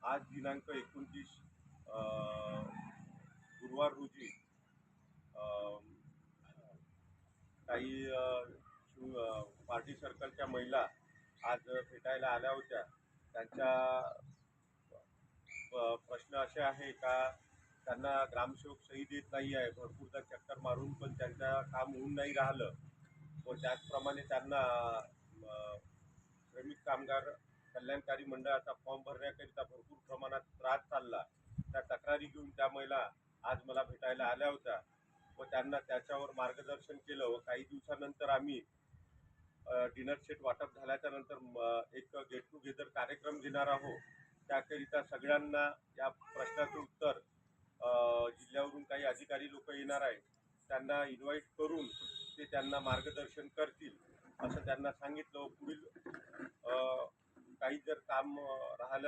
आज दिनांक 29 गुरुवार रोजी अ, काही पार्टी सर्कलच्या महिला आज भेटायला आल्या होत्या. त्यांच्या प्रश्न असे आहे का त्यांना ग्रामसेवक सही देत नाही आहे. भरपूरदा चक्कर मारून पण त्यांचं काम होऊन नाही राहिलं व त्याचप्रमाणे त्यांना श्रमिक कामगार कल्याणकारी मंडळाचा फॉर्म भरण्याकरिता भरपूर प्रमाणात त्रास चालला. त्या तक्रारी घेऊन त्या महिला आज मला भेटायला आल्या होत्या व त्यांना त्याच्यावर मार्गदर्शन केलं व काही दिवसानंतर आम्ही डिनर सेट वाटप झाल्याच्या नंतर एक गेट टुगेदर कार्यक्रम घेणार आहोत. त्याकरिता सगळ्यांना या प्रश्नाचं उत्तर जिल्ह्यावरून काही अधिकारी लोक येणार आहेत त्यांना इन्व्हाइट करून ते त्यांना मार्गदर्शन करतील असं त्यांना सांगितलं. पुढील काही जर काम राहिलं